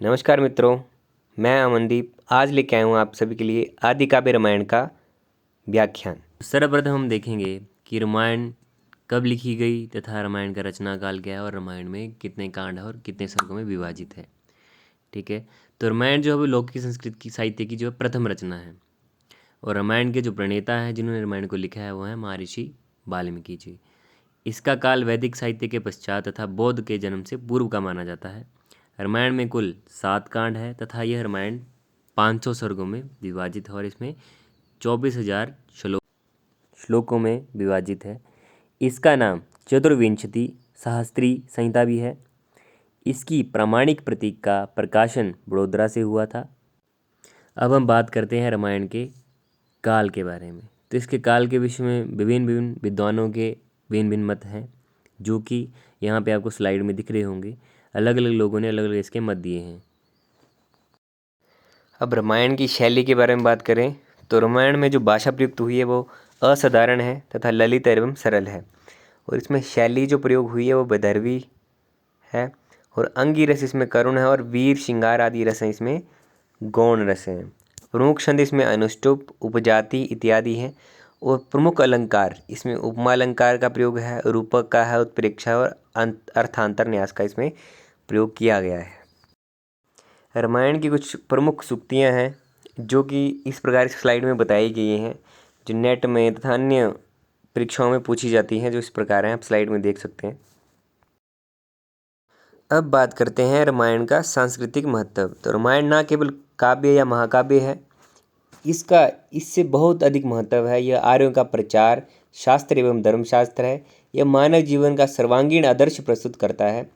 नमस्कार मित्रों, मैं अमनदीप आज लेके आया हूँ आप सभी के लिए आदि काव्य रामायण का व्याख्यान। सर्वप्रथम हम देखेंगे कि रामायण कब लिखी गई तथा रामायण का रचना काल क्या है और रामायण में कितने कांड है और कितने सर्गों में विभाजित है। ठीक है, तो रामायण जो है वो लौकिक संस्कृत की साहित्य की जो है प्रथम रचना है और रामायण के जो प्रणेता हैं जिन्होंने रामायण को लिखा है वो है महर्षि वाल्मीकि जी। इसका काल वैदिक साहित्य के पश्चात तथा बौद्ध के जन्म से पूर्व का माना जाता है। रामायण में कुल 7 कांड है तथा यह रामायण 500 सर्गों में विभाजित है और इसमें 24,000 श्लोकों में विभाजित है। इसका नाम चतुर्विंशति सहस्त्री संहिता भी है। इसकी प्रामाणिक प्रतीक का प्रकाशन बड़ोदरा से हुआ था। अब हम बात करते हैं रामायण के काल के बारे में। तो इसके काल के विषय में विभिन्न विभिन्न विद्वानों के भिन्न भिन्न मत हैं, जो कि यहाँ पे आपको स्लाइड में दिख रहे होंगे। अलग अलग लोगों ने अलग अलग इसके मत दिए हैं। अब रामायण की शैली के बारे में बात करें तो रामायण में जो भाषा प्रयुक्त हुई है वो असाधारण है तथा ललित एवं सरल है और इसमें शैली जो प्रयोग हुई है वो वैदर्भी है और अंगी रस इसमें करुण है और वीर श्रृंगार आदि रस हैं इसमें गौण रस हैं। प्रमुख छंद इसमें अनुष्टुप उपजाति इत्यादि हैं और प्रमुख अलंकार इसमें उपमा अलंकार का प्रयोग है, रूपक का है, उत्प्रेक्षा और अर्थांतर न्यास का इसमें प्रयोग किया गया है। रामायण की कुछ प्रमुख सूक्तियाँ हैं जो कि इस प्रकार इस स्लाइड में बताई गई हैं, जो नेट में तथा अन्य परीक्षाओं में पूछी जाती हैं, जो इस प्रकार हैं, आप स्लाइड में देख सकते हैं। अब बात करते हैं रामायण का सांस्कृतिक महत्व। तो रामायण ना केवल काव्य या महाकाव्य है, इसका इससे बहुत अधिक महत्व है। यह आर्यों का प्रचार शास्त्र एवं धर्मशास्त्र है। यह मानव जीवन का सर्वांगीण आदर्श प्रस्तुत करता है।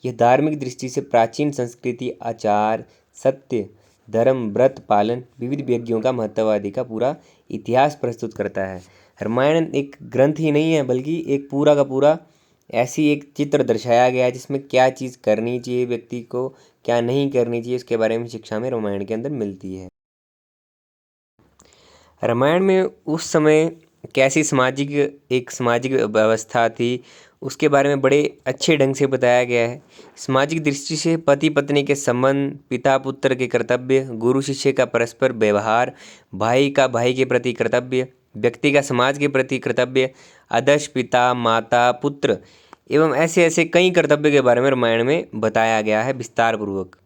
यह धार्मिक दृष्टि से प्राचीन संस्कृति, आचार, सत्य, धर्म, व्रत पालन, विविध यज्ञों का महत्व आदि का पूरा इतिहास प्रस्तुत करता है। रामायण एक ग्रंथ ही नहीं है बल्कि एक पूरा का पूरा ऐसी एक चित्र दर्शाया गया है जिसमें क्या चीज़ करनी चाहिए व्यक्ति को, क्या नहीं करनी चाहिए, इसके बारे में शिक्षा में रामायण के अंदर मिलती है। रामायण में उस समय कैसी सामाजिक व्यवस्था थी उसके बारे में बड़े अच्छे ढंग से बताया गया है। सामाजिक दृष्टि से पति पत्नी के संबंध, पिता पुत्र के कर्तव्य, गुरु शिष्य का परस्पर व्यवहार, भाई का भाई के प्रति कर्तव्य, व्यक्ति का समाज के प्रति कर्तव्य, आदर्श पिता माता पुत्र एवं ऐसे ऐसे कई कर्तव्य के बारे में रामायण में बताया गया है विस्तार पूर्वक।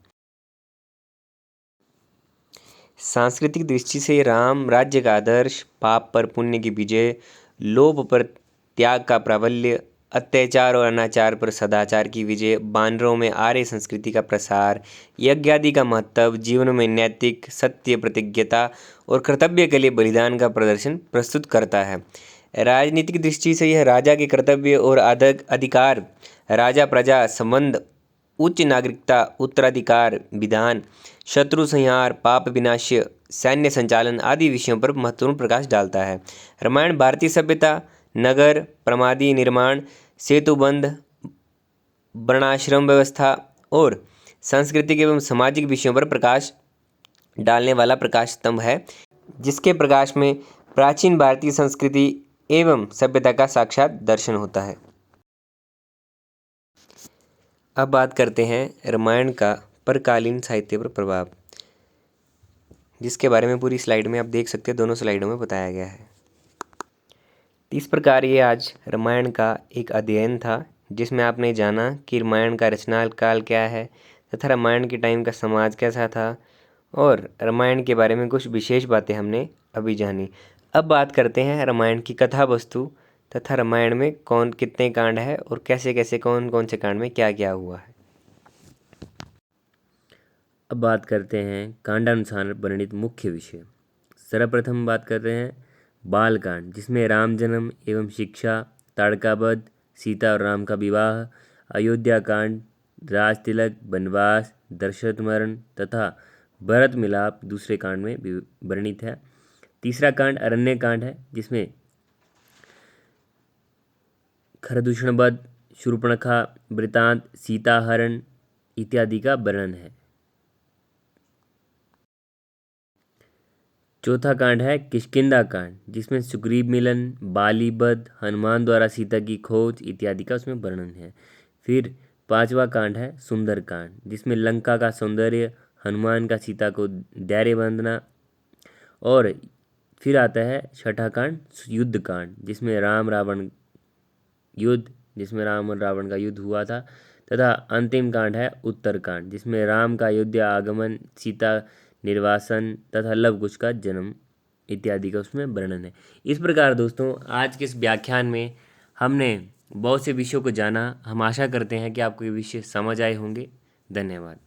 सांस्कृतिक दृष्टि से राम राज्य का आदर्श, पाप पर पुण्य की विजय, लोभ पर त्याग का प्राबल्य, अत्याचार और अनाचार पर सदाचार की विजय, वानरों में आर्य संस्कृति का प्रसार, यज्ञ आदि का महत्व, जीवन में नैतिक सत्य प्रतिज्ञता और कर्तव्य के लिए बलिदान का प्रदर्शन प्रस्तुत करता है। राजनीतिक दृष्टि से यह राजा के कर्तव्य और अधिकार, राजा प्रजा संबंध, उच्च नागरिकता, उत्तराधिकार विधान, शत्रु संहार, पाप विनाश्य, सैन्य संचालन आदि विषयों पर महत्वपूर्ण प्रकाश डालता है। रामायण भारतीय सभ्यता, नगर प्रमादी निर्माण, सेतुबंध, वर्णाश्रम व्यवस्था और सांस्कृतिक एवं सामाजिक विषयों पर प्रकाश डालने वाला प्रकाश स्तंभ है, जिसके प्रकाश में प्राचीन भारतीय संस्कृति एवं सभ्यता का साक्षात दर्शन होता है। अब बात करते हैं रामायण का परकालीन साहित्य पर प्रभाव, जिसके बारे में पूरी स्लाइड में आप देख सकते हैं, दोनों स्लाइडों में बताया गया है। इस प्रकार ये आज रामायण का एक अध्ययन था जिसमें आपने जाना कि रामायण का रचना काल क्या है तथा रामायण के टाइम का समाज कैसा था और रामायण के बारे में कुछ विशेष बातें हमने अभी जानी। अब बात करते हैं रामायण की कथा वस्तु तथा रामायण में कौन कितने कांड है और कैसे कैसे कौन कौन से कांड में क्या क्या हुआ है। अब बात करते हैं कांडानुसार वर्णित मुख्य विषय। सर्वप्रथम बात करते हैं बाल कांड, जिसमें राम जन्म एवं शिक्षा, ताड़कावध, सीता और राम का विवाह, अयोध्या कांड, राज तिलक, वनवास, दशरथ मरण तथा भरत मिलाप दूसरे कांड में वर्णित है। तीसरा कांड अरण्य कांड है, जिसमें खरदूषण वध, शूर्पणखा वृतांत, सीता हरण इत्यादि का वर्णन है। चौथा कांड है किष्किंधा कांड, जिसमें सुग्रीव मिलन, बाली वध, हनुमान द्वारा सीता की खोज इत्यादि का उसमें वर्णन है। फिर 5वां कांड है सुंदर कांड, जिसमें लंका का सौंदर्य, हनुमान का सीता को धैर्य बंधना। और फिर आता है 6ठा कांड युद्ध कांड, जिसमें राम और रावण का युद्ध हुआ था। तथा अंतिम कांड है उत्तर कांड, जिसमें राम का अयोध्या आगमन, सीता निर्वासन तथा लव कुश का जन्म इत्यादि का उसमें वर्णन है। इस प्रकार दोस्तों आज के इस व्याख्यान में हमने बहुत से विषयों को जाना। हम आशा करते हैं कि आपको ये विषय समझ आए होंगे। धन्यवाद।